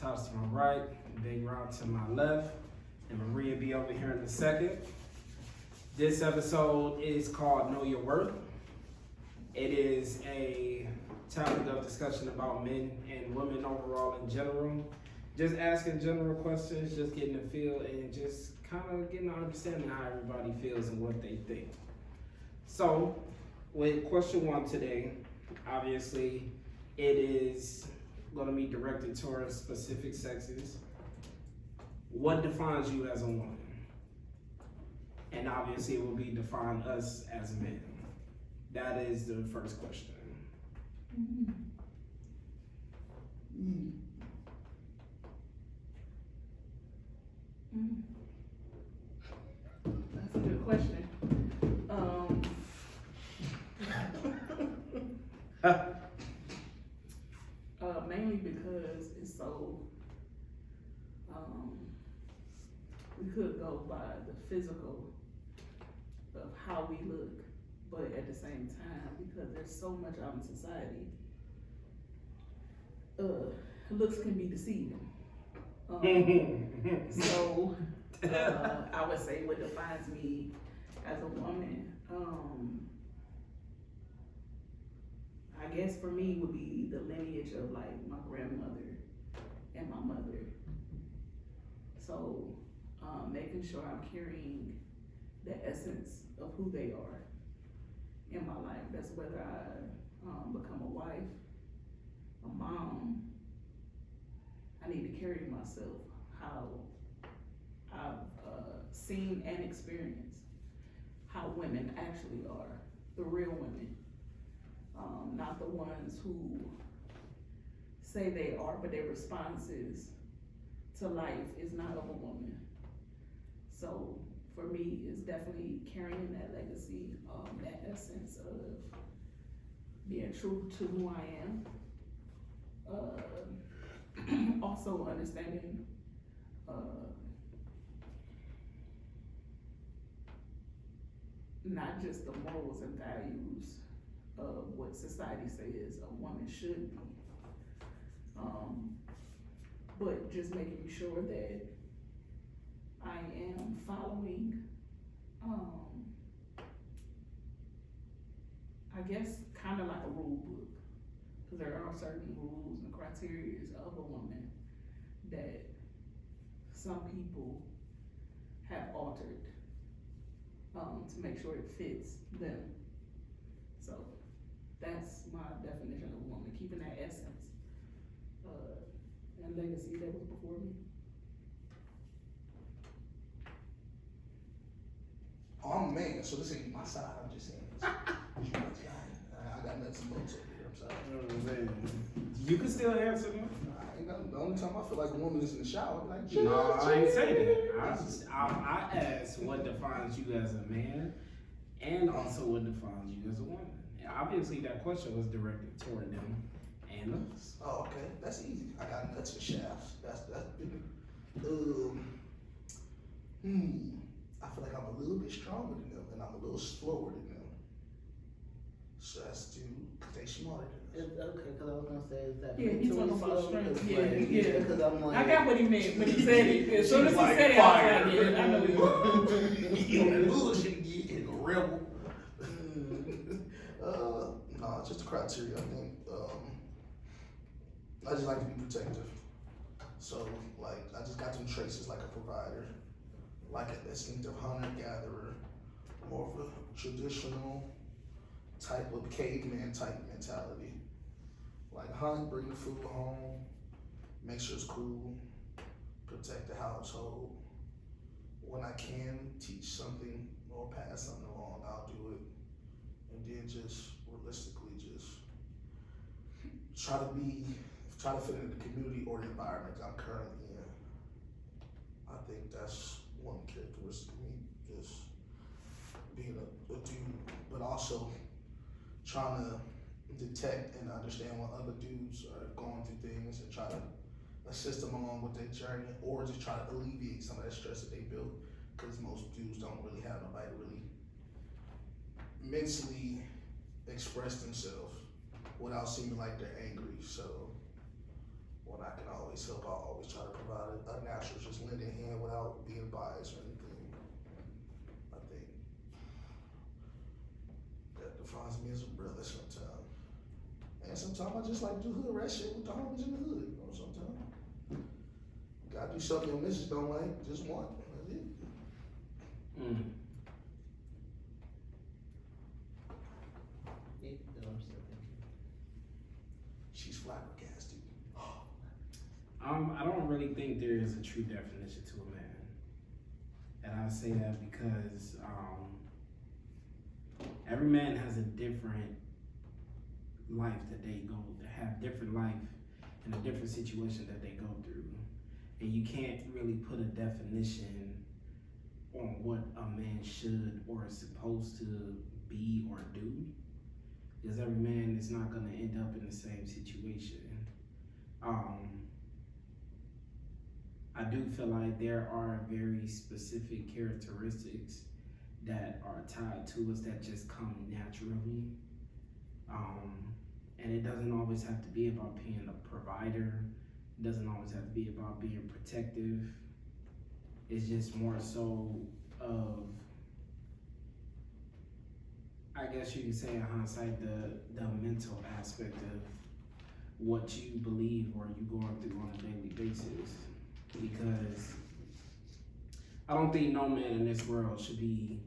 Tosh to my right, Big Rob to my left, and Maria be over here in a second. This episode is called Know Your Worth. It is a topic of discussion about men and women overall in general. Just asking general questions, just getting a feel, and just kind of getting an understanding how everybody feels and what they think. So, with question one today, obviously, it is going to be directed towards specific sexes. What defines you as a woman? And obviously, it will be define us as men. That is the first question. Mm-hmm. Mm. Mm. That's a good question. Mainly because it's so, we could go by the physical of how we look, but at the same time, because there's so much out in society, looks can be deceiving. So, I would say what defines me as a woman, I guess for me would be the lineage of like my grandmother and my mother. So, making sure I'm carrying the essence of who they are in my life. That's whether I become a wife, a mom. I need to carry myself how I've seen and experienced how women actually are, the real women. Not the ones who say they are, but their responses to life is not of a woman. So for me, it's definitely carrying that legacy, that essence of being true to who I am. Also understanding not just the morals and values of what society says a woman should be, but just making sure that I am following, I guess, kind of like a rule book, because there are certain rules and criteria of a woman that some people have altered to make sure it fits them. So that's my definition of a woman, keeping that essence and legacy that was before me. Oh, I'm a man, so this ain't my side. I'm just saying. I got nuts and bolts over here. I'm sorry. Oh, man. You can still answer them. I ain't got, the only time I feel like a woman is in the shower, I'm like, No, I ain't saying that. I asked what defines you as a man, and also what defines you as a woman. And obviously, that question was directed toward them and us. Oh, okay, that's easy. I got nuts and shafts. That's I feel like I'm a little bit stronger than them, and I'm a little slower than them. So that's due because they smarter than us. Okay, because I was gonna say is that Yeah, he's talking about strength. Yeah. Because I'm like, I got what he meant when he said it. As soon as he said it, I was like, yeah, I know what he meant. You on that bullshit, you in a rebel. No, it's just the criteria. I think I just like to be protective. So like I just got them traces like a provider, like an instinctive hunter gatherer, more of a traditional type of caveman type mentality. Like hunt, bring the food home, make sure it's cool, protect the household. When I can teach something or pass something along, I'll do it. And then just realistically just try to fit into the community or the environment I'm currently in. I think that's one characteristic of me, just being a dude, but also trying to detect and understand when other dudes are going through things and try to assist them along with their journey, or just try to alleviate some of that stress that they built, because most dudes don't really have nobody to really mentally express themselves without seeming like they're angry. So when I can always help, I'll always And sometimes I just like to do hood rat shit with the homies in the hood. You know, sometimes gotta do something your missus don't like. Just one. That's it. Mm. She's flabbergasted. I don't really think there is a true definition to a man. And I say that because every man has a different life that they have different life in a different situation that they go through. And you can't really put a definition on what a man should or is supposed to be or do. Because every man is not gonna end up in the same situation. I do feel like there are very specific characteristics that are tied to us that just come naturally. And it doesn't always have to be about being a provider. It doesn't always have to be about being protective. It's just more so of, I guess you could say in hindsight, the mental aspect of what you believe or you going through on a daily basis. Because I don't think no man in this world should be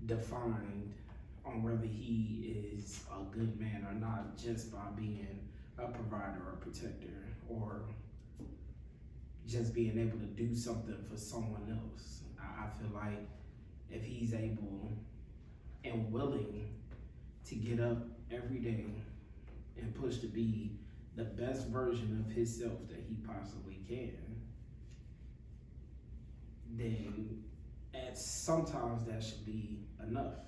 defined on whether he is a good man or not just by being a provider or a protector or just being able to do something for someone else. I feel like if he's able and willing to get up every day and push to be the best version of himself that he possibly can, then sometimes that should be enough.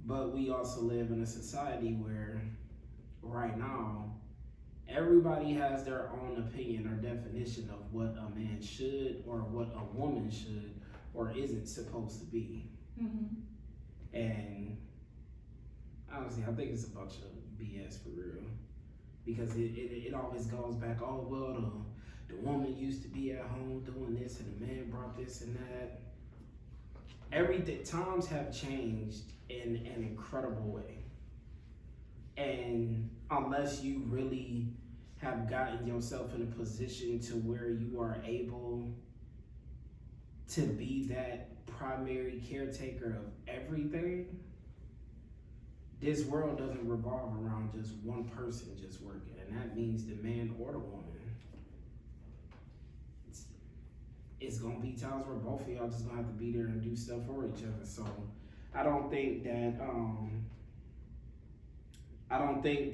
But we also live in a society where right now, everybody has their own opinion or definition of what a man should or what a woman should or isn't supposed to be. Mm-hmm. And honestly, I think it's a bunch of BS for real. Because it always goes back, oh, well, the woman used to be at home doing this and the man brought this and that. Everything, times have changed in an incredible way. And unless you really have gotten yourself in a position to where you are able to be that primary caretaker of everything, this world doesn't revolve around just one person just working, and that means the man or the woman. It's gonna be times where both of y'all just gonna have to be there and do stuff for each other. So I don't think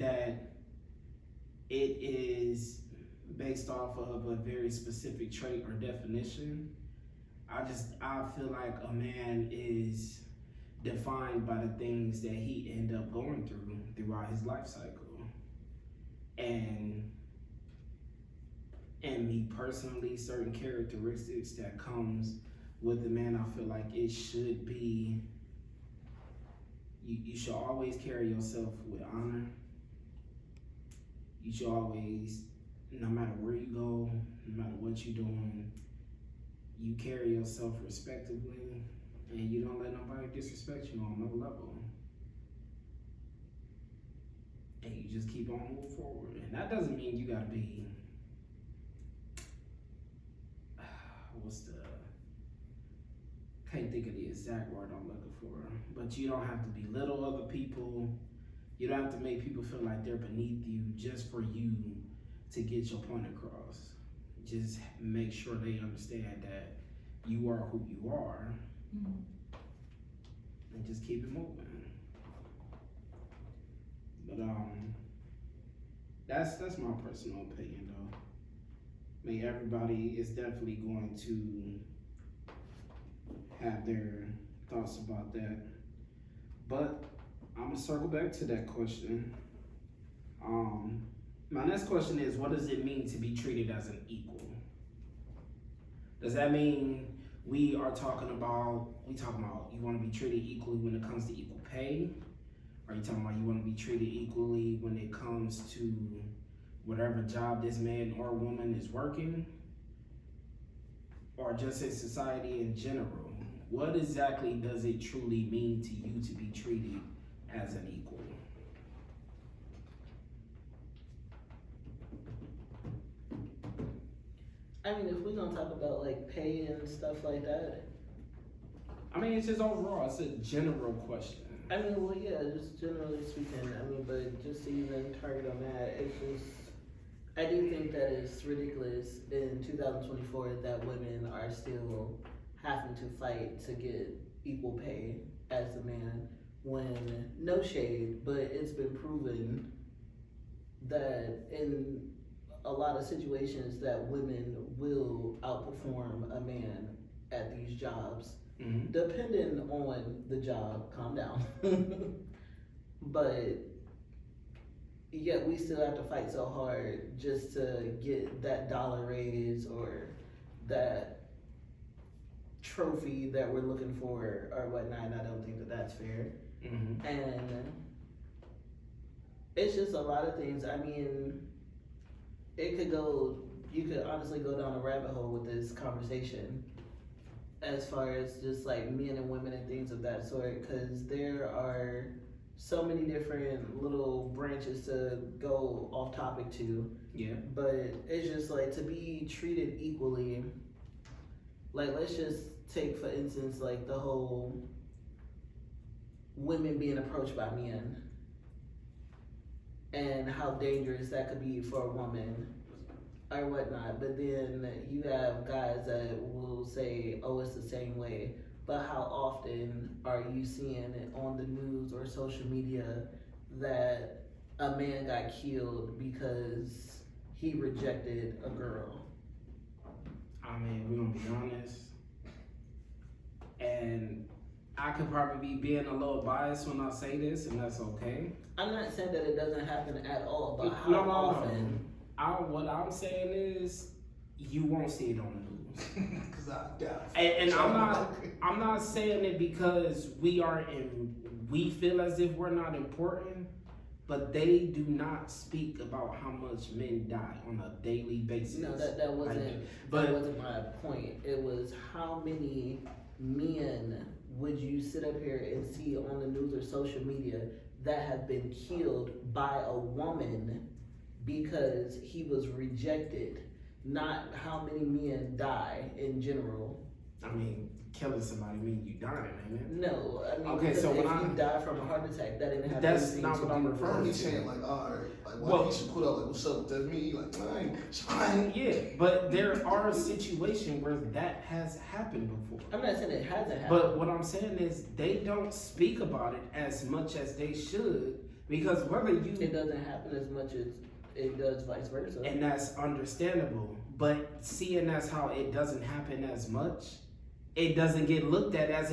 that it is based off of a very specific trait or definition. I feel like a man is defined by the things that he end up going through throughout his life cycle. And me personally, certain characteristics that comes with the man, I feel like it should be, you should always carry yourself with honor. You should always, no matter where you go, no matter what you're doing, you carry yourself respectably, and you don't let nobody disrespect you on no level. And you just keep on moving forward. And that doesn't mean you gotta be, can't think of the exact word I'm looking for, but you don't have to belittle other people. You don't have to make people feel like they're beneath you just for you to get your point across. Just make sure they understand that you are who you are, Mm-hmm. and just keep it moving. But that's my personal opinion though. I mean, everybody is definitely going to have their thoughts about that. But I'm gonna circle back to that question. My next question is, what does it mean to be treated as an equal? Does that mean we talking about you want to be treated equally when it comes to equal pay? Are you talking about you want to be treated equally when it comes to whatever job this man or woman is working? Or just in society in general? What exactly does it truly mean to you to be treated as an equal? I mean, if we're gonna talk about like pay and stuff like that, I mean, it's just overall, it's a general question. I mean, well, yeah, just generally speaking, I mean, but just to even target on that, it's just, I do think that it's ridiculous in 2024 that women are still having to fight to get equal pay as a man when, no shade, but it's been proven that in a lot of situations that women will outperform a man at these jobs, depending on the job. Calm down. But yet we still have to fight so hard just to get that dollar raise or that trophy that we're looking for or whatnot, and I don't think that that's fair. And it's just a lot of things. I mean, you could honestly go down a rabbit hole with this conversation as far as just like men and women and things of that sort, because there are so many different little branches to go off topic to. Yeah. But it's just like to be treated equally. Like, let's just take for instance like the whole women being approached by men and how dangerous that could be for a woman or whatnot. But then you have guys that will say, oh, it's the same way. But how often are you seeing it on the news or social media that a man got killed because he rejected a girl? I mean, we're gonna be honest, and I could probably be being a little biased when I say this, and that's okay. I'm not saying that it doesn't happen at all, but how No. often? What I'm saying is, you won't see it on the news. Cause I doubt. And I'm not saying it because we feel as if we're not important, but they do not speak about how much men die on a daily basis. No, that wasn't my point. It was how many men would you sit up here and see on the news or social media that have been killed by a woman because he was rejected? Not how many men die in general. I mean, killing somebody mean you dying, ain't it? No, I mean, okay, so if when you die from a heart attack, that didn't have that's anything not to what I'm do referring with to. He's saying like, alright, like why Well, he should put up like, what's up? That's me. Like, fine. Yeah, but there are situations where that has happened before. I'm not saying it hasn't happened. But what I'm saying is they don't speak about it as much as they should, because it doesn't happen as much as it does vice versa. And that's understandable. But seeing as how it doesn't happen as much, it doesn't get looked at as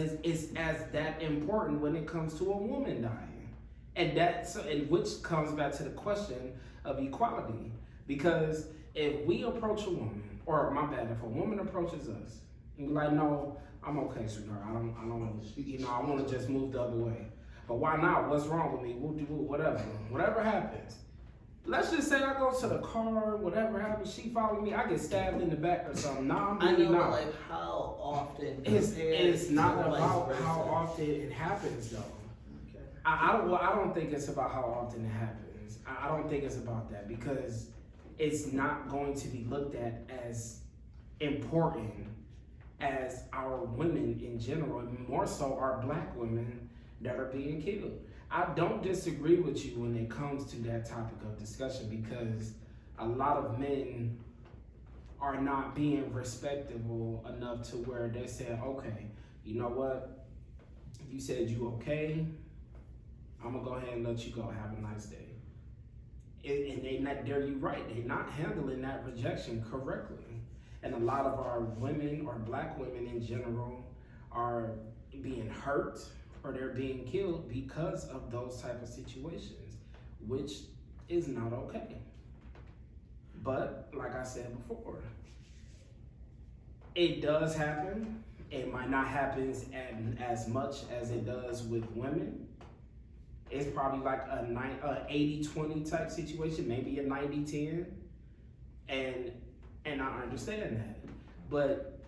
that important when it comes to a woman dying. And which comes back to the question of equality. Because if we approach a woman, or my bad, if a woman approaches us, and we're like, no, I'm okay, sweetheart. I don't I want to just move the other way. But why not? What's wrong with me? Whatever happens. Let's just say I go to the car, whatever happens, she follow me, I get stabbed in the back or something. Nah, I'm really not. Like how often? It's not about how often it happens though. Okay. I don't think it's about how often it happens. I don't think it's about that, because it's not going to be looked at as important as our women in general, and more so our black women that are being killed. I don't disagree with you when it comes to that topic of discussion, because a lot of men are not being respectable enough to where they're saying, okay, you know what? You said you okay. I'm gonna go ahead and let you go. Have a nice day. You're right. They're not handling that rejection correctly. And a lot of our women, or black women in general, are being hurt, or they're being killed because of those type of situations, which is not okay. But like I said before, it does happen. It might not happen as much as it does with women. It's probably like a 80-20 type situation, maybe a 90-10. And I understand that. But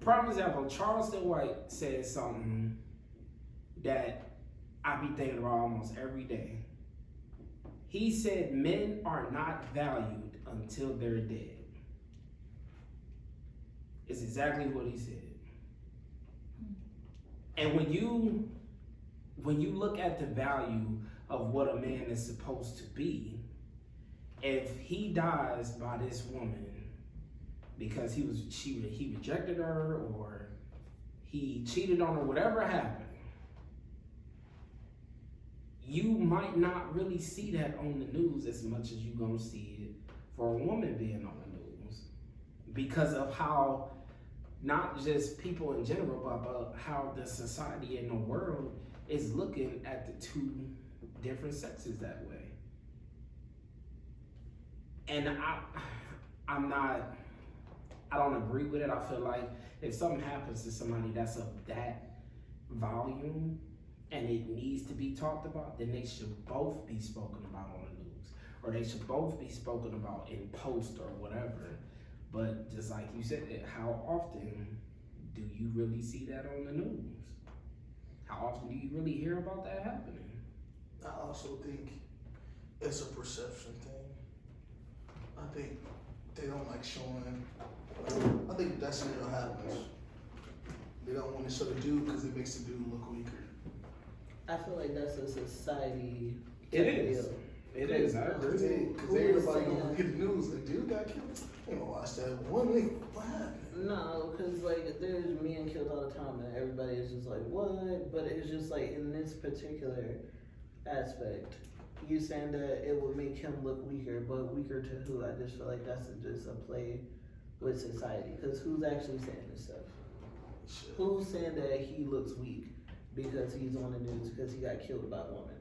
prime example, Charleston White said something that I be thinking about almost every day. He said men are not valued until they're dead. is exactly what he said. And when you look at the value of what a man is supposed to be, if he dies by this woman because he rejected her or he cheated on her, whatever happened, you might not really see that on the news as much as you're gonna see it for a woman being on the news, because of how not just people in general, but how the society and the world is looking at the two different sexes that way. And I don't agree with it. I feel like if something happens to somebody that's of that volume and it needs to be talked about, then they should both be spoken about on the news, or they should both be spoken about in post or whatever. But just like you said, how often do you really see that on the news? How often do you really hear about that happening? I also think it's a perception thing. I think they don't like showing. I think that scenario happens. They don't want to show the dude because it makes the dude look weaker. I feel like that's a society. It is. It is. I agree. Because everybody gonna get the news. Like, dude got killed. You know, watch that one nigga. What happened? No, because like there's men killed all the time, and everybody is just like, what? But it's just like in this particular aspect, you saying that it would make him look weaker, but weaker to who? I just feel like that's just a play with society. Because who's actually saying this stuff? Shit. Who's saying that he looks weak because he's on the news because he got killed by a woman?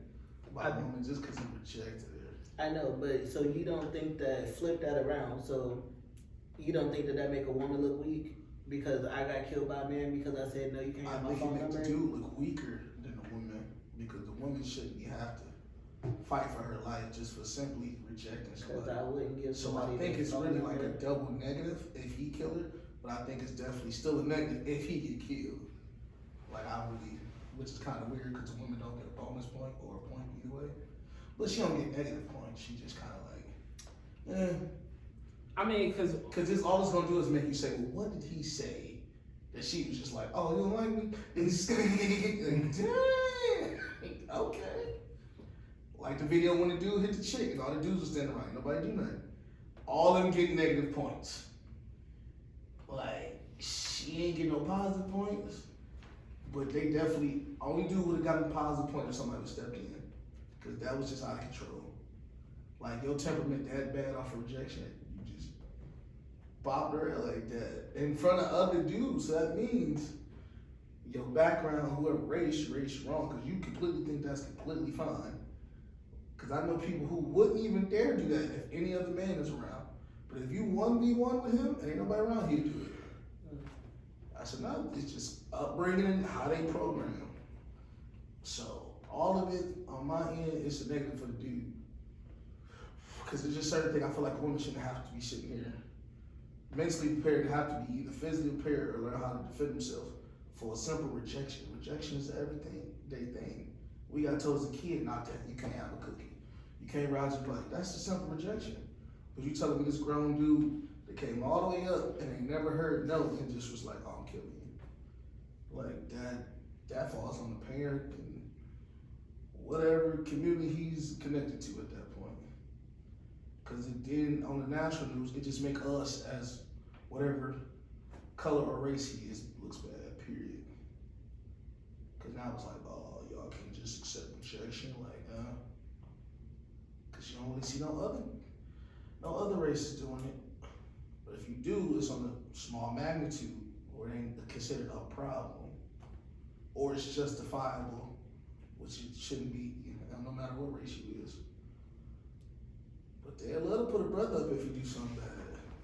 By a woman just because he rejected her. I know, but so you don't think that, flip that around, so you don't think that make a woman look weak because I got killed by a man because I said no, you can't have my phone number? I think it makes the dude look weaker than the woman because the woman shouldn't have to fight for her life just for simply rejecting Because somebody. I wouldn't give So somebody I think their it's phone really like number. a double negative if he killed her, but I think it's definitely still a negative if he get killed. Like which is kind of weird because the woman don't get a bonus point or a point either way. But she don't get negative points. She just kind of like, I mean, because this all it's gonna do is make you say, well, what did he say? That she was just like, oh, you don't like me? And he's dang, okay. Like the video when the dude hit the chick and all the dudes was standing around, nobody do nothing. All of them get negative points. Like she ain't get no positive points, but they definitely only dude would have gotten a positive point if somebody would step in, because that was just out of control. Like your temperament that bad off of rejection, you just bopped her like that in front of other dudes. So that means your background, whoever race wrong, because you completely think that's completely fine. Because I know people who wouldn't even dare do that if any other man is around. But if you 1v1 with him and ain't nobody around, he'll do it. I said, no, it's just upbringing and how they program him. So all of it on my end is a negative for the dude. Because there's just certain things I feel like a woman shouldn't have to be sitting here mentally prepared to have to be either physically prepared or learn how to defend themselves for a simple rejection. Rejection is everything, they think. We got told as a kid not that you can't have a cookie. You can't rise your plate. That's the simple rejection. But you telling me this grown dude that came all the way up and ain't never heard no and just was like, oh, I'm killing you. Like that falls on the parent and whatever community he's connected to at that point. Because it did on the national news, it just make us as whatever color or race he is looks bad, period. Because now it's like, oh, y'all can't just accept rejection, like, because you don't really see no other races doing it. But if you do, it's on a small magnitude, or it ain't considered a problem, or it's justifiable, which it shouldn't be, no matter what race you is. But they'll let to put a brother up if you do something bad.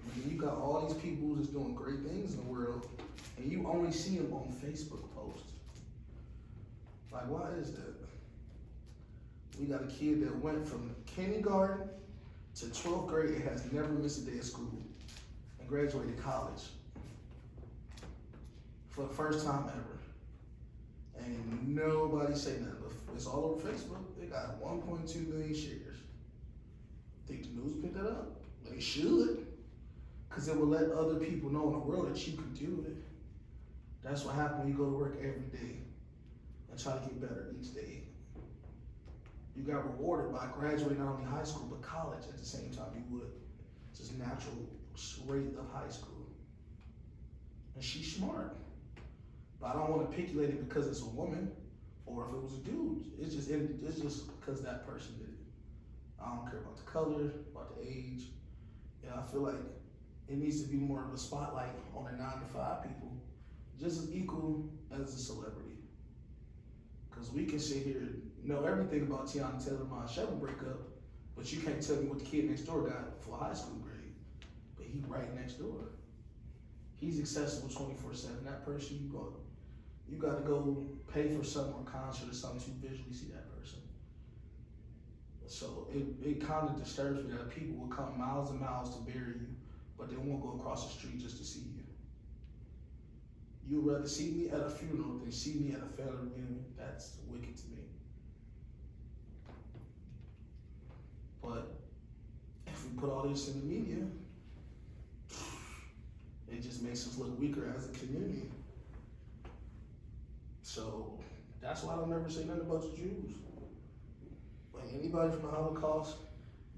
And then you got all these people that's doing great things in the world, and you only see them on Facebook posts. Like, why is that? We got a kid that went from kindergarten to 12th grade and has never missed a day of school and graduated college for the first time ever. And nobody say nothing, but it's all over Facebook. They got 1.2 million shares. Think the news picked that up? They should. Cause it will let other people know in the world that you can do it. That's what happens when you go to work every day and try to get better each day. You got rewarded by graduating not only high school, but college at the same time you would. Just natural rate of high school. And she's smart. But I don't want to piculate it because it's a woman or if it was a dude. It's just because that person did it. I don't care about the color, about the age. And I feel like it needs to be more of a spotlight on the 9 to 5 people, just as equal as a celebrity. Because we can sit here and know everything about Tiana Taylor Mon Chevron breakup, but you can't tell me what the kid next door got for a high school grade. But he right next door. He's accessible 24/7. That person, you got to go pay for something or concert or something to visually see that person. So it kind of disturbs me that people will come miles and miles to bury you, but they won't go across the street just to see you. You'd rather see me at a funeral than see me at a family reunion. That's wicked to me. But if we put all this in the media, it just makes us look weaker as a community. So that's why I don't ever say nothing about the Jews. Like anybody from the Holocaust,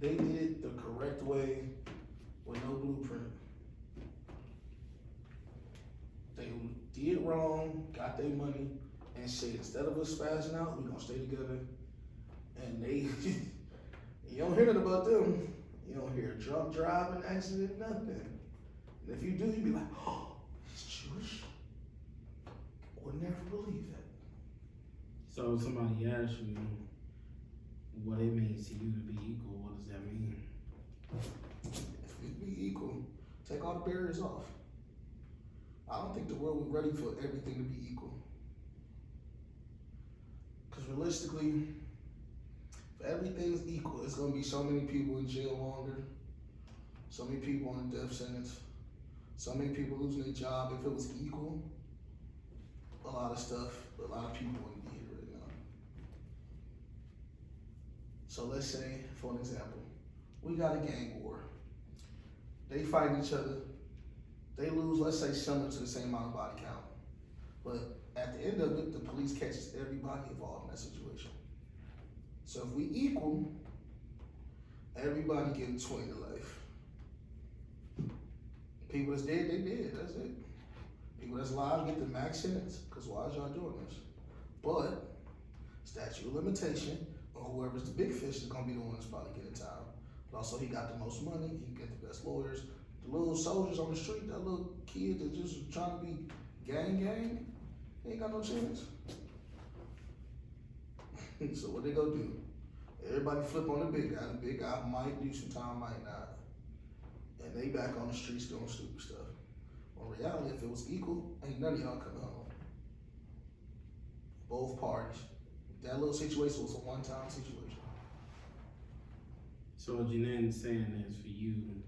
they did it the correct way with no blueprint. They did wrong, got their money, and said instead of us spazzing out, we're gonna stay together. And they, you don't hear nothing about them. You don't hear a drunk driving accident, nothing. And if you do, you be like, oh, he's Jewish. Would never believe that. So if somebody asks you what it means to you to be equal, what does that mean? If we be equal, take all the barriers off. I don't think the world was ready for everything to be equal. Because realistically, if everything's equal, it's going to be so many people in jail longer, so many people on a death sentence, so many people losing their job. If it was equal, a lot of people wouldn't be here right now. So let's say, for an example, we got a gang war. They fight each other. They lose, let's say, similar to the same amount of body count. But at the end of it, the police catches everybody involved in that situation. So if we equal, everybody getting 20 to life. People that's dead, they dead, that's it. People that's alive get the max sentence, because why is y'all doing this? But, statute of limitation, or whoever's the big fish is gonna be the one that's probably getting time. But also he got the most money, he can get the best lawyers. The little soldiers on the street, that little kid that just trying to be gang, he ain't got no chance. So what they gonna do? Everybody flip on the big guy. The big guy might do some time, might not. And they back on the streets doing stupid stuff. In reality, if it was equal, ain't none of y'all coming home. Both parties. That little situation was a one-time situation. So what Janine saying is for you,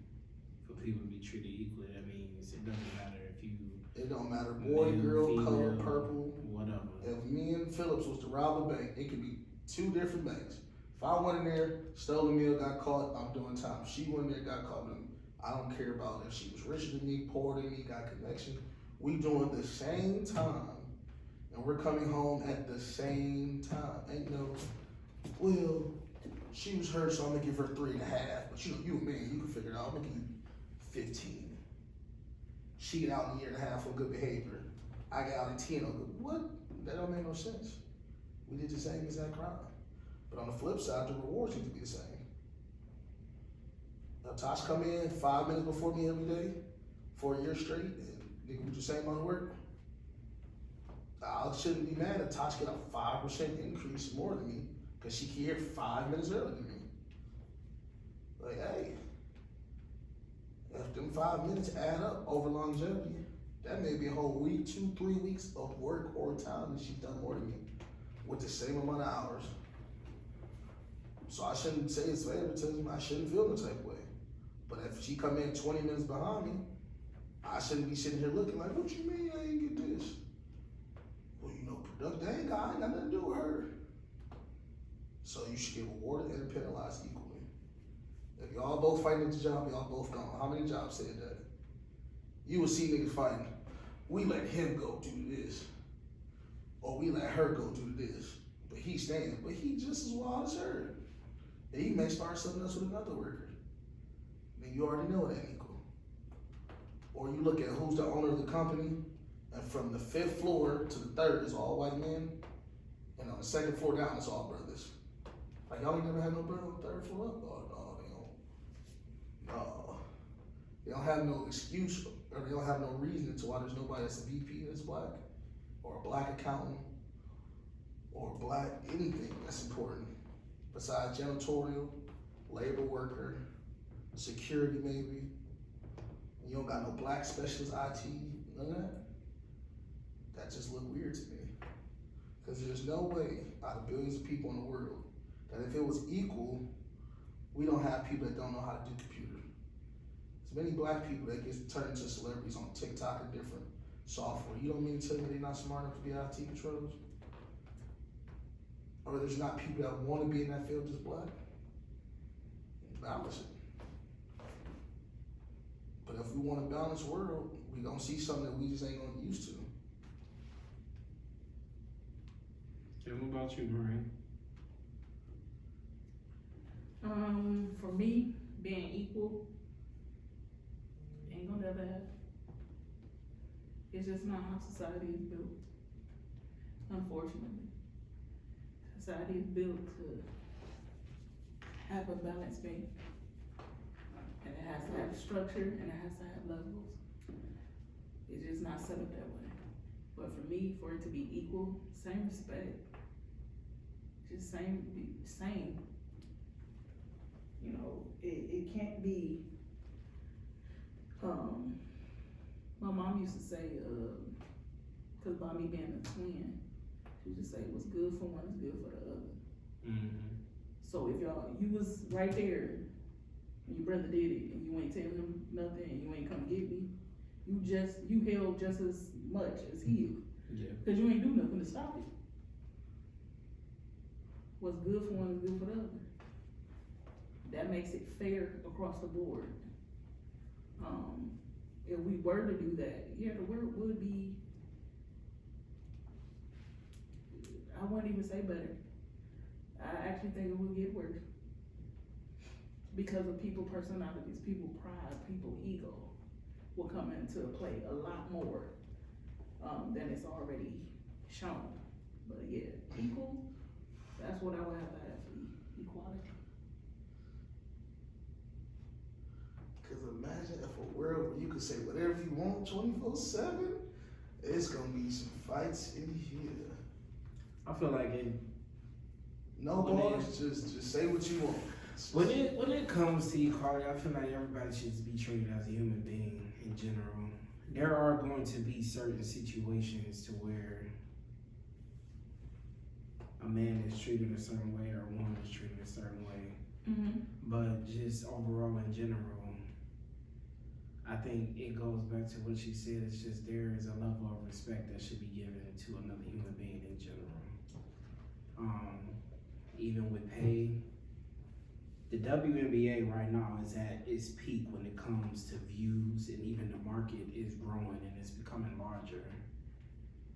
for people to be treated equally, that means it doesn't matter if you... It don't matter, boy, male, girl, female, color, purple. whatever. If me and Phillips was to rob a bank, it could be 2 different banks. If I went in there, stole a meal, got caught, I'm doing time. If she went in there, got caught, I don't care about if she was richer than me, poorer than me, got connection. We doing the same time, and we're coming home at the same time. Ain't no, well, she was hurt, so I'm gonna give her 3.5. But you a man, you can figure it out. I'm gonna give you 15. She get out in a year and a half on good behavior. I got out in 10 on good. What? That don't make no sense. We did the same exact crime. But on the flip side, the rewards need to be the same. Now, Tosh come in 5 minutes before me every day for a year straight, and nigga with the same amount of work. I shouldn't be mad if Tosh get a 5% increase more than me, because she here 5 minutes earlier than me. Like, hey, if them 5 minutes add up over longevity, that may be a whole week, 2-3 weeks of work or time that she's done more than me with the same amount of hours. So I shouldn't say it's favoritism. I shouldn't feel the type of way. But if she come in 20 minutes behind me, I shouldn't be sitting here looking like, what you mean I ain't get this? Well, you know, productive, I ain't got nothing to do with her. So you should get rewarded and penalized equally. If y'all both fighting at the job, y'all both gone. How many jobs said that? You will see niggas fighting. We let him go do this, or we let her go do this. But he's staying. But he just as wild as her. And he may start something else with another worker. Then you already know it ain't equal. Or you look at who's the owner of the company, and from the 5th floor to the 3rd is all white men, and on the 2nd floor down it's all brothers. Like y'all ain't never had no brother on the 3rd floor up? Oh no, they don't. No. They don't have no excuse, or they don't have no reason to why there's nobody that's a VP that's black, or a black accountant, or a black anything that's important. Besides janitorial, labor worker, security maybe. You don't got no black specialist IT, none of that. That just look weird to me. Because there's no way out of billions of people in the world that if it was equal, we don't have people that don't know how to do computers. There's many black people that get turned into celebrities on TikTok and different software. You don't mean to tell me they're not smart enough to be IT controllers? Or there's not people that want to be in that field just black? Balance it. But if we want a balanced world, we gonna see something that we just ain't gonna get used to. And what about you, Mariah? For me, being equal ain't gonna never happen. It's just not how society is built. Unfortunately, society is built to have a balanced being, and it has to have structure and it has to have levels. It's just not set up that way. But for me, for it to be equal, same respect, just same. You know, it can't be. My mom used to say, cause by me being a twin, she used to say, what's good for one is good for the other. Mm-hmm. So if you was right there, and your brother did it, and you ain't tell him nothing, and you ain't come get me, you held just as much as he is. Yeah. Cause you ain't do nothing to stop it. What's good for one is good for the other. That makes it fair across the board. If we were to do that, yeah, the world would be, I wouldn't even say better. I actually think it would get worse. Because of people personalities, people pride, people ego will come into play a lot more than it's already shown. But yeah, equal, that's what I would have to have for equality. Cause imagine if a world where you could say whatever you want 24/7, it's gonna be some fights in here. I feel like No bars, just say what you want. when it comes to equality, I feel like everybody should be treated as a human being in general. There are going to be certain situations to where a man is treated a certain way or a woman is treated a certain way. Mm-hmm. But just overall in general, I think it goes back to what she said. It's just there is a level of respect that should be given to another human being in general. Even with pay, the WNBA right now is at its peak when it comes to views, and even the market is growing and it's becoming larger.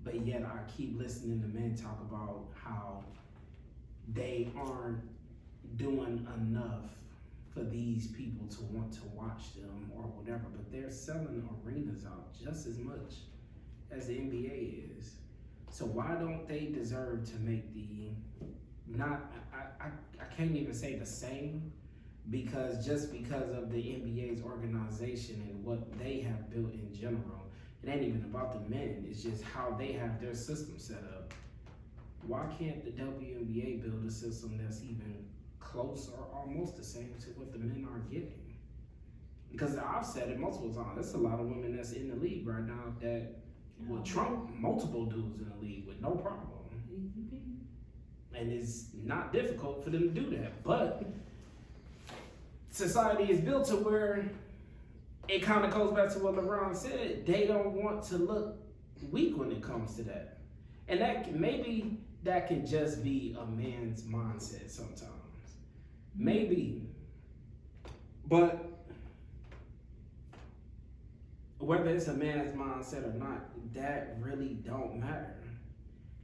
But yet I keep listening to men talk about how they aren't doing enough for these people to want to watch them or whatever, but they're selling arenas out just as much as the NBA is. So why don't they deserve to make the, I can't even say the same, because just because of the NBA's organization and what they have built in general, it ain't even about the men, it's just how they have their system set up. Why can't the WNBA build a system that's even close or almost the same to what the men are getting? Because I've said it multiple times, there's a lot of women that's in the league right now that will trump multiple dudes in the league with no problem. And it's not difficult for them to do that. But society is built to where it kind of goes back to what LeBron said. They don't want to look weak when it comes to that. And that can just be a man's mindset sometimes. Maybe. But whether it's a man's mindset or not, that really don't matter.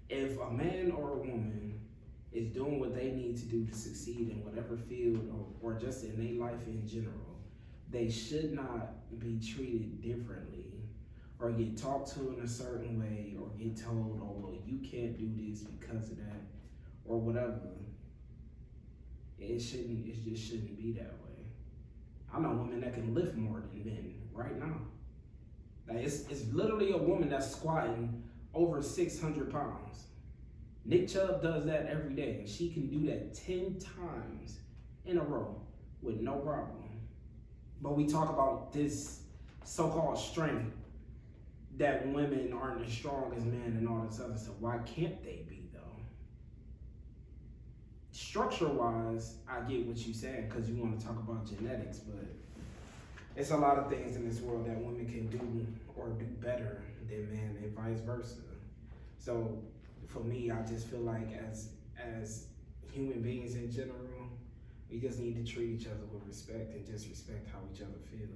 If a man or a woman is doing what they need to do to succeed in whatever field or just in their life in general, they should not be treated differently or get talked to in a certain way or get told, oh, well, you can't do this because of that or whatever. It just shouldn't be that way. I know women that can lift more than men right now. Like it's literally a woman that's squatting over 600 pounds. Nick Chubb does that every day, and she can do that 10 times in a row with no problem. But we talk about this so-called strength that women aren't as strong as men and all this other stuff. Why can't they be, though? Structure-wise, I get what you're saying because you want to talk about genetics, but it's a lot of things in this world that women can do or do better than men and vice versa. So for me, I just feel like as human beings in general, we just need to treat each other with respect and just respect how each other feel.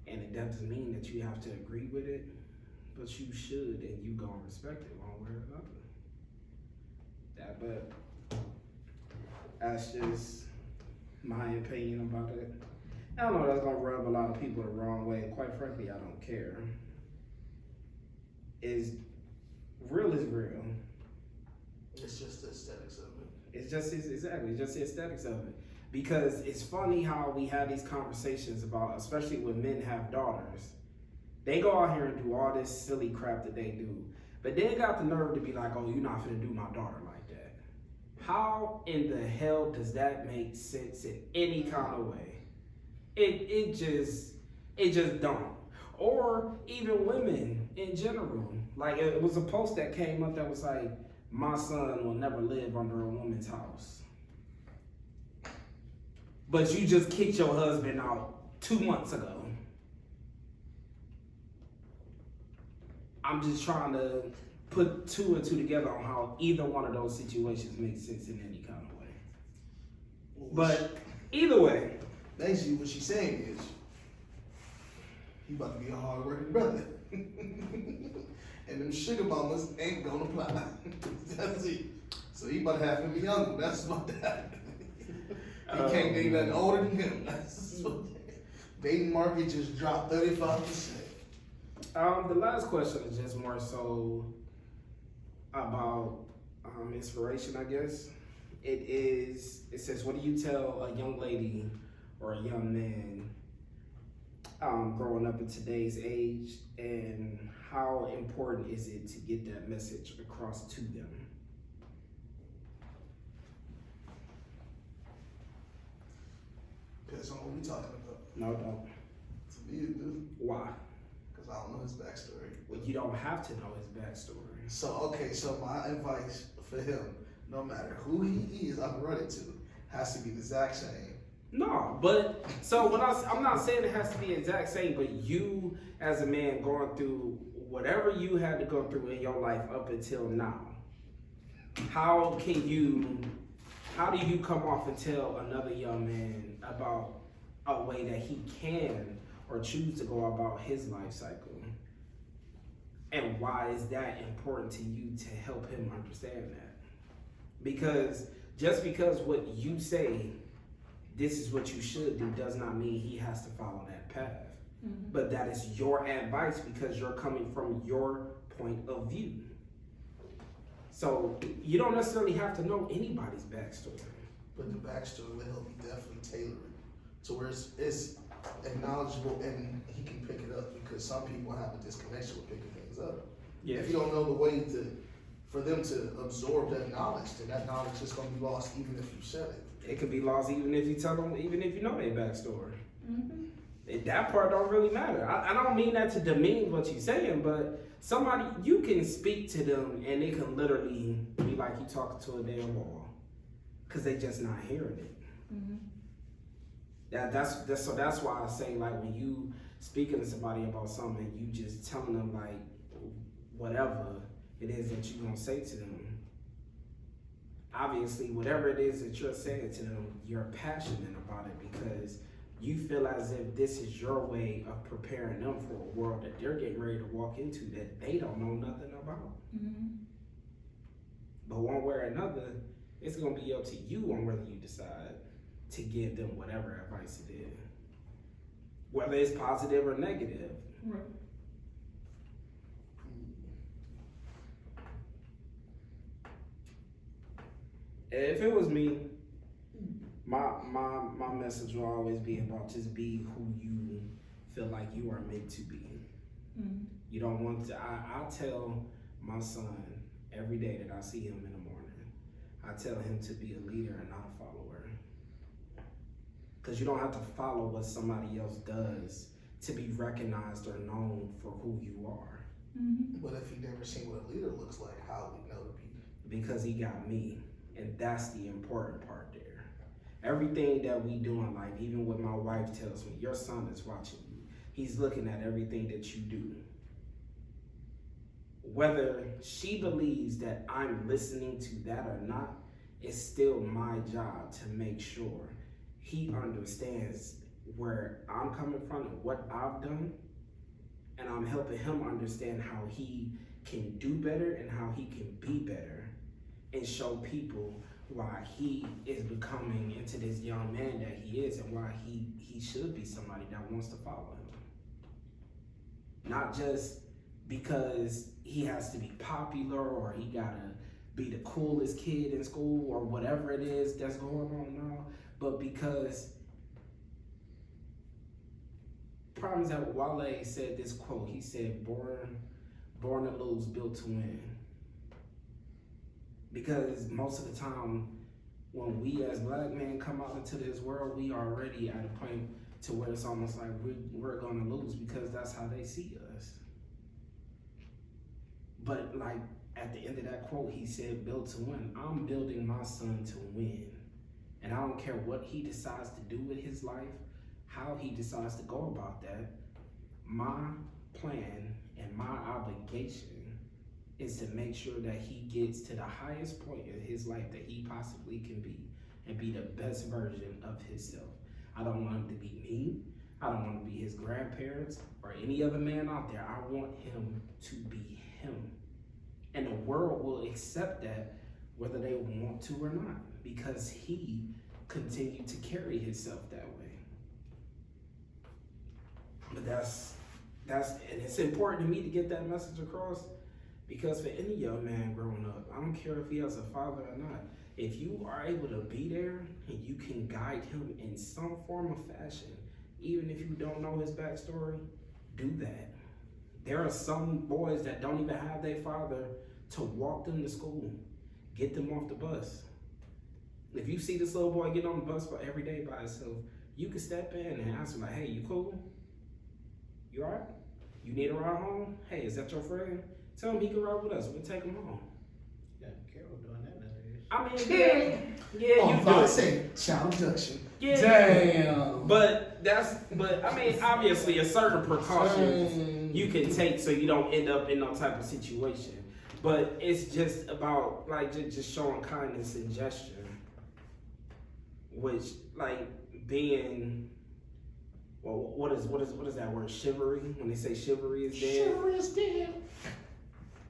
And it doesn't mean that you have to agree with it, but you should, and you gonna respect it one way or another. But that's just my opinion about it. I don't know, that's gonna rub a lot of people the wrong way, and quite frankly, I don't care. Real is real. It's just the aesthetics of it. It's just the aesthetics of it. Because it's funny how we have these conversations about, especially when men have daughters, they go out here and do all this silly crap that they do, but they got the nerve to be like, oh, you're not finna do my daughter like that. How in the hell does that make sense in any kind of way? It just don't. Or even women in general. Like it was a post that came up that was like, my son will never live under a woman's house. But you just kicked your husband out 2 months ago. I'm just trying to put 2 and 2 together on how either one of those situations makes sense in any kind of way. But either way. Basically what she's saying is, he about to be a hard-working brother. And them sugar mamas ain't gonna fly. That's it. So he about to have him young. That's what that. He can't be nothing older than him. That's what dating market just dropped 35%. The last question is just more so about inspiration, I guess. It says, what do you tell a young lady or a young man growing up in today's age, and how important is it to get that message across to them? Depends on what we talking about. No, don't. To me, it do. Why? Because I don't know his backstory. Well, you don't have to know his backstory. So my advice for him, no matter who he is, I'm running to, has to be the exact same. No, but so I'm not saying it has to be exact same, but you as a man going through whatever you had to go through in your life up until now, how do you come off and tell another young man about a way that he can or choose to go about his life cycle? And why is that important to you to help him understand that? Because just because what you say, this is what you should do, does not mean he has to follow that path. Mm-hmm. But that is your advice because you're coming from your point of view. So you don't necessarily have to know anybody's backstory. But the backstory will help you definitely tailor it to where it's acknowledgeable and he can pick it up, because some people have a disconnection with picking things up. Yeah. If you don't know the way for them to absorb that knowledge, then that knowledge is going to be lost even if you said it. It could be lost even if you tell them, even if you know their backstory. Mm-hmm. That part don't really matter. I don't mean that to demean what you're saying, but somebody, you can speak to them and it can literally be like you talking to a damn wall, because they just not hearing it. Mm-hmm. That's why I say, like, when you speaking to somebody about something, you just telling them like whatever it is that you're gonna say to them. Obviously, whatever it is that you're saying to them, you're passionate about it because you feel as if this is your way of preparing them for a world that they're getting ready to walk into that they don't know nothing about. But one way or another, it's gonna be up to you on whether you decide to give them whatever advice it is, whether it's positive or negative. Right. If it was me, my message will always be about just be who you feel like you are meant to be. You don't want to. I tell my son every day that I see him in the morning, I tell him to be a leader and not a follower. Because you don't have to follow what somebody else does to be recognized or known for who you are. But if you never seen what a leader looks like, how we know to be? Because he got me. And that's the important part there. Everything that we do in life, even what my wife tells me, your son is watching you. He's looking at everything that you do. Whether she believes that I'm listening to that or not, it's still my job to make sure he understands where I'm coming from and what I've done. And I'm helping him understand how he can do better and how he can be better. And show people why he is becoming into this young man that he is and why he should be somebody that wants to follow him. Not just because he has to be popular or he gotta be the coolest kid in school or whatever it is that's going on now, but because problems that Wale said this quote, he said, born to lose, built to win. Because most of the time, when we as black men come out into this world, we are already at a point to where it's almost like we're gonna lose because that's how they see us. But like at the end of that quote, he said, built to win. I'm building my son to win. And I don't care what he decides to do with his life, how he decides to go about that. My plan and my obligation is to make sure that he gets to the highest point in his life that he possibly can be and be the best version of himself. I don't want him to be me. I don't want to be his grandparents or any other man out there. I want him to be him. And the world will accept that whether they want to or not because he continued to carry himself that way. But that's and it's important to me to get that message across. Because for any young man growing up, I don't care if he has a father or not, if you are able to be there and you can guide him in some form of fashion, even if you don't know his backstory, do that. There are some boys that don't even have their father to walk them to school, get them off the bus. If you see this little boy get on the bus for every day by himself, you can step in and ask him like, hey, you cool? You all right? You need a ride home? Hey, is that your friend? Tell him he can ride with us. We'll take him home. Yeah, Carol doing that nowadays. I mean, yeah, you do I it. say child abduction. Yeah. Damn. But I mean, obviously, a certain precautions you can take so you don't end up in no type of situation. But it's just about like just showing kindness and gesture, which like being. Well, what is that word? Chivalry. When they say chivalry is dead. Chivalry is dead.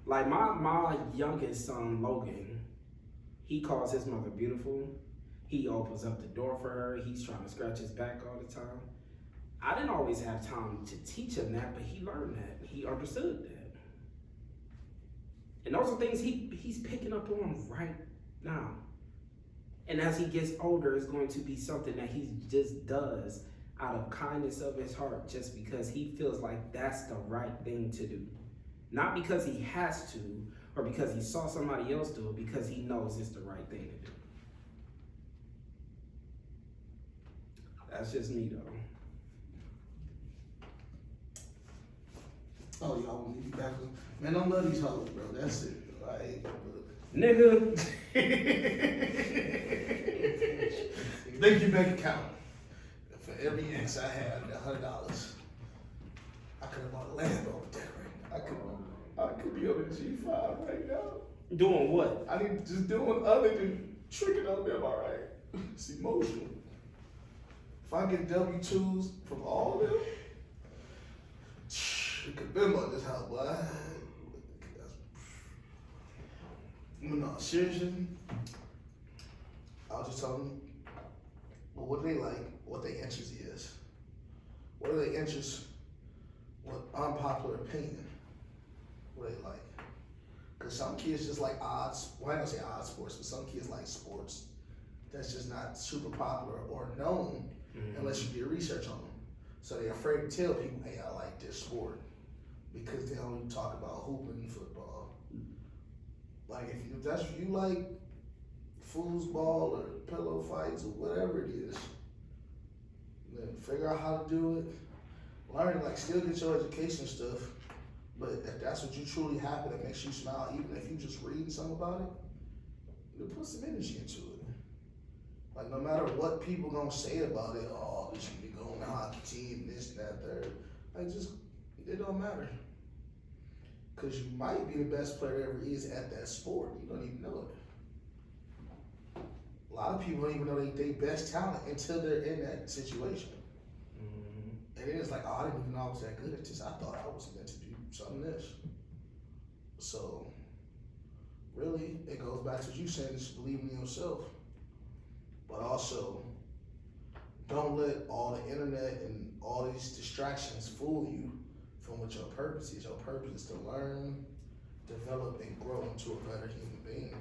Like my youngest son, Logan, he calls his mother beautiful. He opens up the door for her. He's trying to scratch his back all the time. I didn't always have time to teach him that, but he learned that. He understood that. And those are things he's picking up on right now. And as he gets older, it's going to be something that he just does out of kindness of his heart, just because he feels like that's the right thing to do. Not because he has to, or because he saw somebody else do it, because he knows it's the right thing to do. That's just me, though. Oh, y'all want me to be back? Man, don't love these hoes, bro. That's it. Like, Nigga. thank you, bank account. For every ex I had, $100. I could have bought a land over there. I could be on a G5 right now. Doing what? I need just doing other than tricking on them. All right, it's emotional. If I get W-2s from all of them, it could been about this house, boy. No, seriously, I was just telling them, well, what do they like, what their interest is. What are their interests? What unpopular opinion? What they like? Because some kids just like odds, well, I don't say odd sports, but some kids like sports that's just not super popular or known unless you do research on them. So they're afraid to tell people, hey, I like this sport, because they only talk about hooping and football. Like if that's if you like foosball or pillow fights or whatever it is, then figure out how to do it. Learn, like still get your education stuff, but if that's what you truly happen that makes you smile, even if you just reading something about it, you put some energy into it. Like no matter what people gonna say about it, oh, you should be going to hockey team, this, that, third. Like just, it don't matter. Cause you might be the best player there ever is at that sport. You don't even know it. A lot of people don't even know they best talent until they're in that situation. And then it's like, oh, I didn't even know I was that good at this. I thought I was meant to do something this. So really, it goes back to what you saying, just believing in yourself. But also, don't let all the internet and all these distractions fool you from what your purpose is. Your purpose is to learn, develop, and grow into a better human being,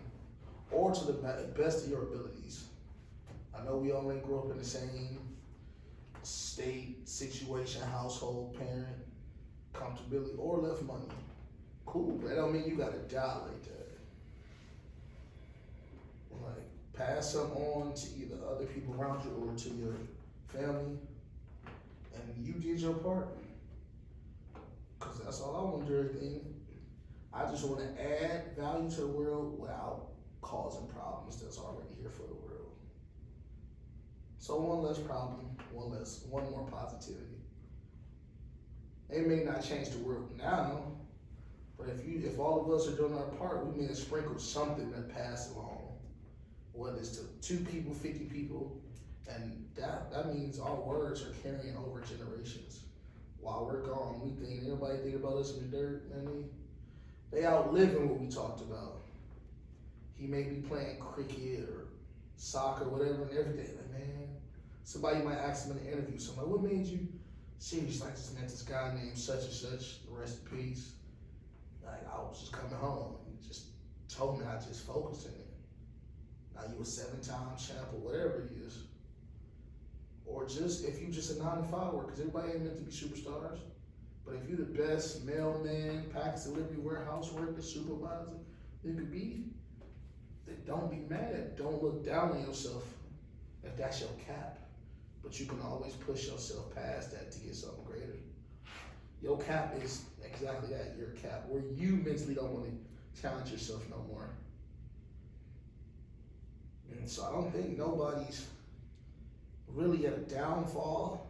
or to the best of your abilities. I know we all ain't grow up in the same state, situation, household, parent, comfortability, or left money. Cool, but that don't mean you gotta die like that. Like, pass something on to either other people around you or to your family, and you did your part. Cause that's all I want to do, everything. I just want to add value to the world without causing problems that's already here for the world. So one less problem, one more positivity. It may not change the world now, but if all of us are doing our part, we may sprinkle something that pass along. Whether it's to 2 people, 50 people, and that means our words are carrying over generations. While we're gone, we think anybody think about us in the dirt, man. They outliving what we talked about. He may be playing cricket or soccer, whatever, and every day. Like, man, somebody might ask him in an interview, somebody, what made you serious? Like, just met this guy named such and such, rest in peace. Like, I was just coming home, and he just told me I just focused in it. Now you a 7-time champ or whatever it is. Or just, if you just a 9-to-5 worker, because everybody ain't meant to be superstars. But if you the best mailman, package delivery, warehouse worker, supervisor you could be, then don't be mad. Don't look down on yourself if that's your cap. But you can always push yourself past that to get something greater. Your cap is exactly that, your cap, where you mentally don't want to challenge yourself no more. And so I don't think nobody's really at a downfall.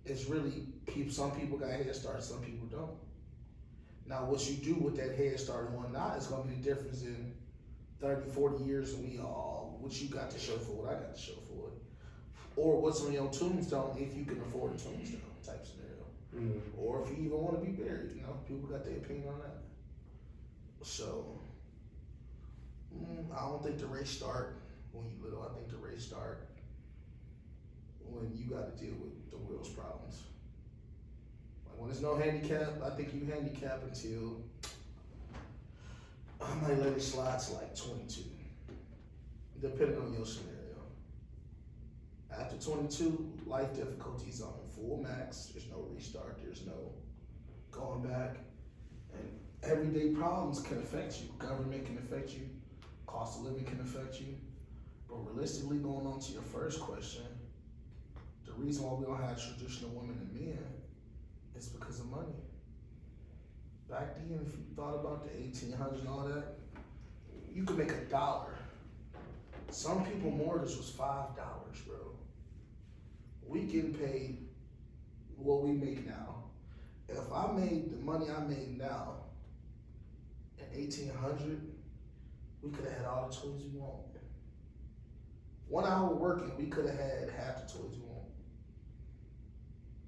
It's really some people got a head start, some people don't. Now what you do with that head start and whatnot is gonna be the difference in 30, 40 years and what you got to show for what I got to show for it. Or what's on your tombstone if you can afford a tombstone type scenario. Or if you even want to be buried, people got their opinion on that. So I don't think the race start when you little. I think the race start when you got to deal with the world's problems. Like when there's no handicap, I think you handicap until I might let it slide to like 22, depending on your scenario. After 22, life difficulties on full max. There's no restart. There's no going back. And everyday problems can affect you. Government can affect you. Cost of living can affect you. But realistically, going on to your first question, the reason why we don't have traditional women and men is because of money. Back then, if you thought about the 1800s and all that, you could make $1. Some people mortgage was $5, bro. We getting paid what we make now. If I made the money I made now in 1800, we could have had all the toys we want. 1 hour working, we could have had half the toys we want.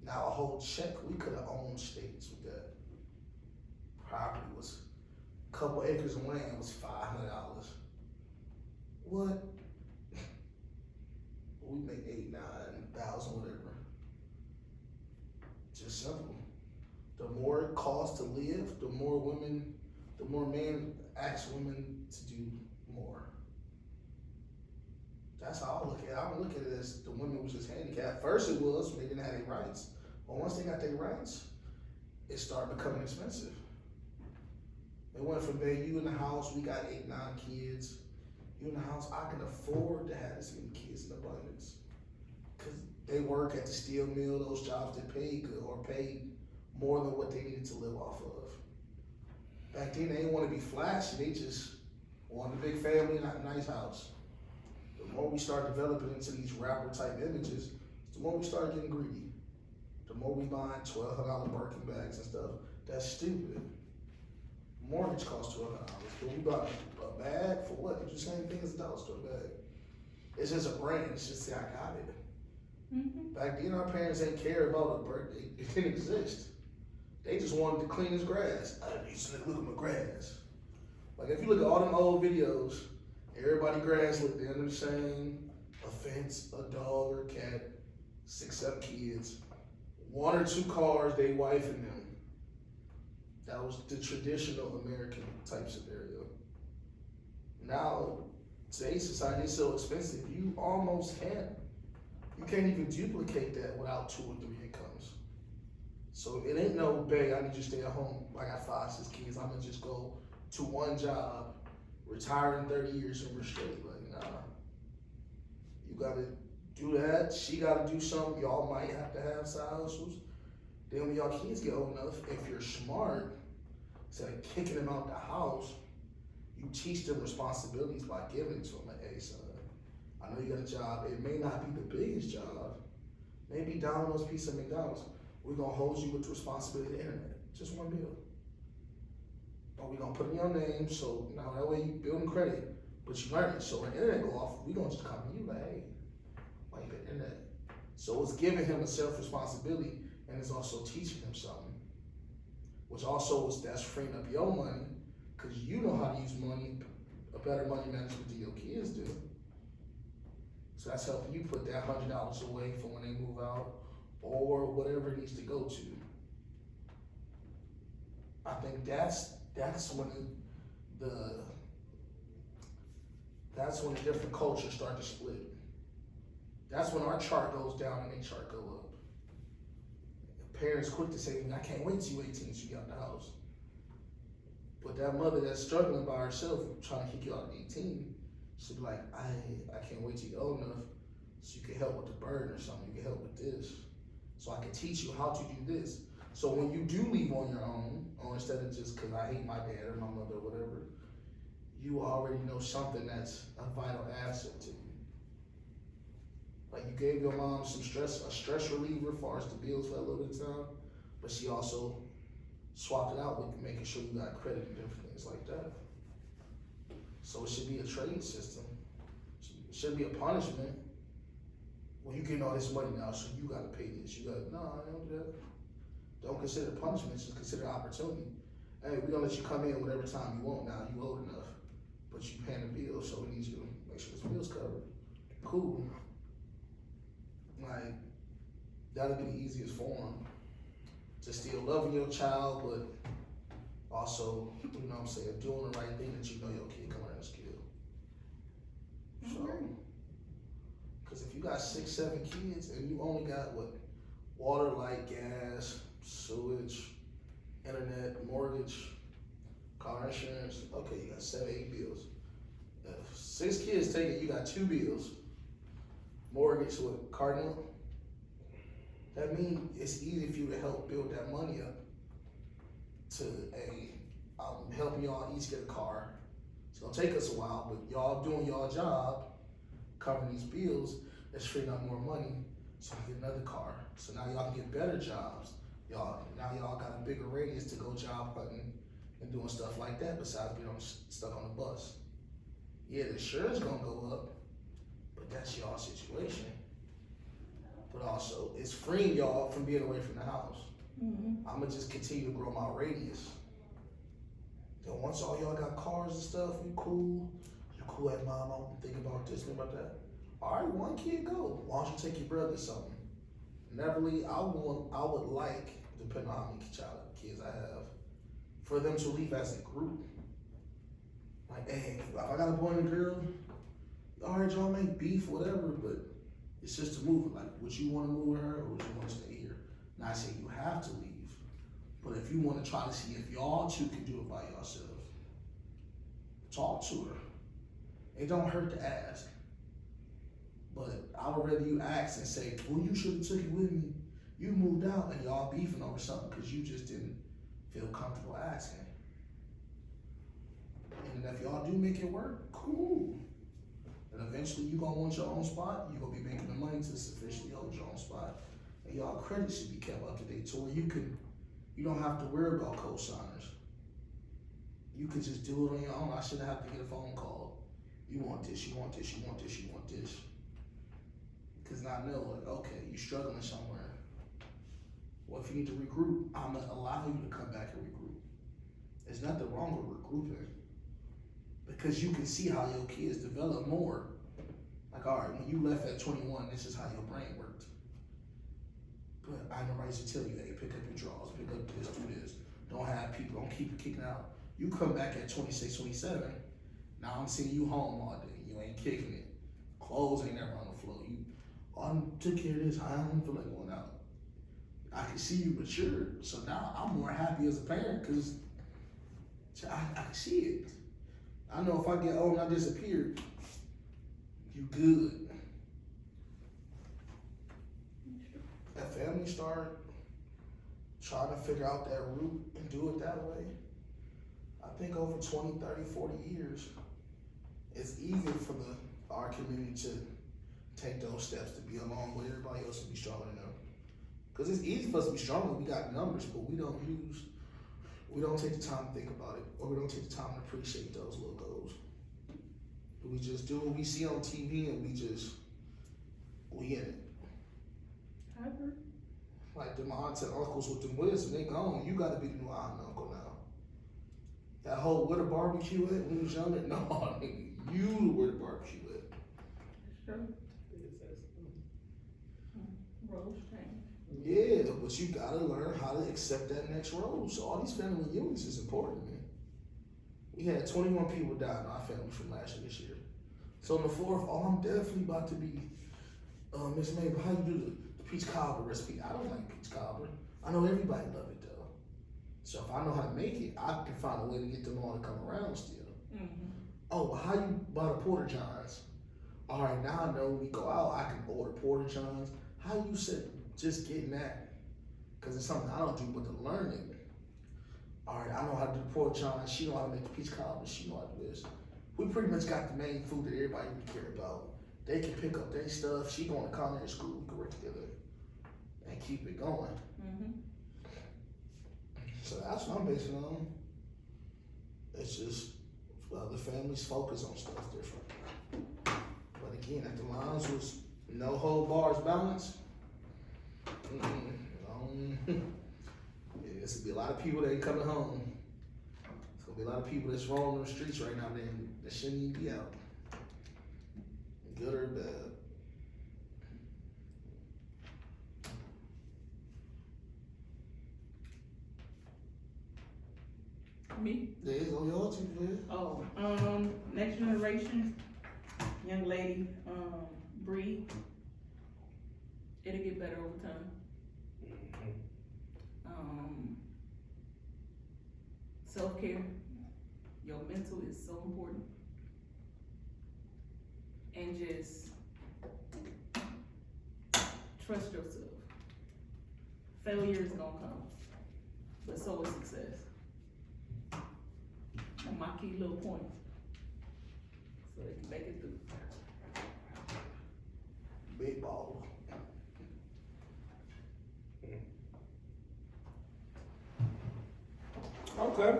Now a whole check, we could have owned states with that. Property was a couple acres of land was $500. What? We make 8, 9,000, whatever. Just simple. The more it costs to live, the more men ask women to do more. That's how I look at it. I don't look at it as the women was just handicapped. First it was, they didn't have their rights. But once they got their rights, it started becoming expensive. It went from being you in the house, we got 8, 9 kids. You in the house, I can afford to have this many kids in abundance. Cause they work at the steel mill, those jobs that paid good or paid more than what they needed to live off of. Back then they didn't want to be flashy, they just wanted a big family and a nice house. The more we start developing into these rapper type images, the more we start getting greedy. The more we buying $1,200 Birkin bags and stuff, that's stupid. Mortgage costs $1,200, but we bought a bag for what? It's the same thing as a dollar store bag. It's just a brand, it's just say I got it. Mm-hmm. Back then our parents didn't care about a birthday, it didn't exist. They just wanted to clean his grass. I used to look at my grass. Like if you look at all them old videos, everybody grass looked the same, a fence, a dog or a cat, 6, 7 kids, 1 or 2 cars, they wife and them. That was the traditional American type scenario. Now, today's society is so expensive, you can't even duplicate that without 2 or 3 incomes. So it ain't no, babe, I need you to stay at home. I got 5, 6 kids, I'm gonna just go to one job, retire in 30 years and we're straight. Like, nah. You gotta do that, she gotta do something, y'all might have to have side hustles. Then when y'all kids get old enough, if you're smart, instead of kicking them out the house, you teach them responsibilities by giving it to them. Like, hey son, I know you got a job, it may not be the biggest job, maybe Domino's Pizza, McDonald's, we're gonna hold you with the responsibility of the internet, just one bill. But we're gonna put it in your name, so now that way you building credit, but you learn it. So when the internet go off, we gonna just come to you like, hey, why you got the internet? So it's giving him a self-responsibility, and it's also teaching him something. Which also that's freeing up your money, because you know how to use money, a better money management than your kids do. So that's helping you put that $100 away for when they move out, or whatever it needs to go to. I think that's when the different cultures start to split. That's when our chart goes down and their chart go up. Parents quick to say, I can't wait till you 18 so you get out the house. But that mother that's struggling by herself, trying to kick you out at 18, she'll be like, I can't wait till you're old enough so you can help with the burden or something, you can help with this. So I can teach you how to do this. So when you do leave on your own, or instead of just because I hate my dad or my mother or whatever, you already know something that's a vital asset to you. Like you gave your mom a stress reliever as far as the bills for a little bit of time, but she also swapped it out with making sure you got credit and different things like that. So it should be a trade system. It shouldn't be a punishment. Well, you getting all this money now, so you gotta pay this. You gotta, no, I don't do that. Don't consider punishment, just consider opportunity. Hey, we're gonna let you come in whatever time you want now, you old enough, but you paying the bill, so we need you to make sure this bill's covered. Cool. Like, that'll be the easiest form to still loving your child, but also, you know what I'm saying, doing the right thing that you know your kid can learn a skill. So, because if you got 6, 7 kids and you only got what? Water, light, gas, sewage, internet, mortgage, car insurance, okay, you got 7, 8 bills. If 6 kids take it, you got 2 bills. Mortgage with car note. That means it's easy for you to help build that money up to helping y'all each get a car. It's gonna take us a while, but y'all doing y'all job, covering these bills, that's freeing up more money, so I get another car. So now y'all can get better jobs. Y'all got a bigger radius to go job hunting and doing stuff like that besides being stuck on the bus. Yeah, the insurance gonna go up, but that's y'all situation. but also it's freeing y'all from being away from the house. Mm-hmm. I'm gonna just continue to grow my radius. Then once all y'all got cars and stuff, we cool. You cool, hey mom, I'm thinking about this, think about that. All right, one kid go. Why don't you take your brother or something? Neverly, I would like, depending on how many kids I have, for them to leave as a group. Like, hey, if I got a boy and a girl, all right, y'all make beef, whatever, but it's just a move. Like, would you want to move with her or would you want to stay here? Not saying you have to leave, but if you want to try to see if y'all two can do it by yourself, talk to her. It don't hurt to ask. But I would rather you ask and say, well, you should have took it with me. You moved out and y'all beefing over something because you just didn't feel comfortable asking. And if y'all do make it work, cool. And eventually you gonna want your own spot. You gonna be making the money to sufficiently hold your own spot. And y'all credit should be kept up to date to where you don't have to worry about co-signers. You could just do it on your own. I shouldn't have to get a phone call. You want this, you want this, you want this, you want this. Because I know, like, okay, you're struggling somewhere. Well, if you need to regroup, I'm gonna allow you to come back and regroup. There's nothing wrong with regrouping. Because you can see how your kids develop more. Like, all right, when you left at 21, this is how your brain worked. But I know right to tell you, hey, pick up your drawers, pick up this, do this. Don't have people, don't keep kicking out. You come back at 26, 27, now I'm seeing you home all day. You ain't kicking it. Clothes ain't never on the floor. I took care of this, I don't feel like going out. I can see you matured, so now I'm more happy as a parent because I can see it. I know if I get old and I disappear, you good. If families start trying to figure out that route and do it that way, I think over 20, 30, 40 years, it's easier for our community to take those steps to be along with everybody else and be stronger than them. Because it's easy for us to be stronger, we got numbers, but we don't take the time to think about it, or we don't take the time to appreciate those little goals. We just do what we see on TV and we in it. I agree. Like them aunts and uncles with them wisdom, they gone. You gotta be the new aunt and uncle now. That whole where the barbecue at when you was younger, no, nigga, you where the barbecue at. It's true. Roles change. Yeah, but you gotta learn how to accept that next role. So all these family reunions is important, man. We had 21 people die in our family from last year this year. So on the 4th, I'm definitely about to be, Miss Mabel, how you do the peach cobbler recipe? I don't like peach cobbler. I know everybody love it though. So if I know how to make it, I can find a way to get them all to come around still. Mm-hmm. Oh, well, how you buy the Porter Johns? All right, now I know when we go out, I can order Porter Johns. How you said just getting that? Because it's something I don't do but to learn it. All right, I know how to do the Porter Johns. She know how to make the peach cobbler. She know how to do this. We pretty much got the main food that everybody really care about. They can pick up their stuff. She going to culinary school. We can work together and keep it going. Mm-hmm. So that's what I'm basing on. It's just the family's focus on stuff different. But again, if the lines was no hold bars balance, it's gonna be a lot of people that ain't coming home. It's gonna be a lot of people that's roaming the streets right now that shouldn't even be out. Good or bad. Me? There you go, y'all too, man. Oh, next generation, young lady, Bree. It'll get better over time. Self-care, your mental is so important. And just trust yourself. Failure is gonna come, but so is success. And my key little points, so they can make it through. Big ball. Okay.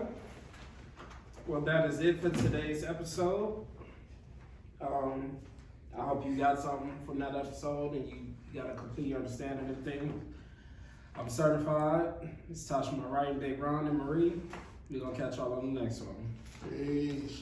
Well, that is it for today's episode. I hope you got something from that episode and you got a complete understanding of things. I'm certified. It's Tasha, my right, Big Ron and Marie. We're gonna catch y'all on the next one. Peace.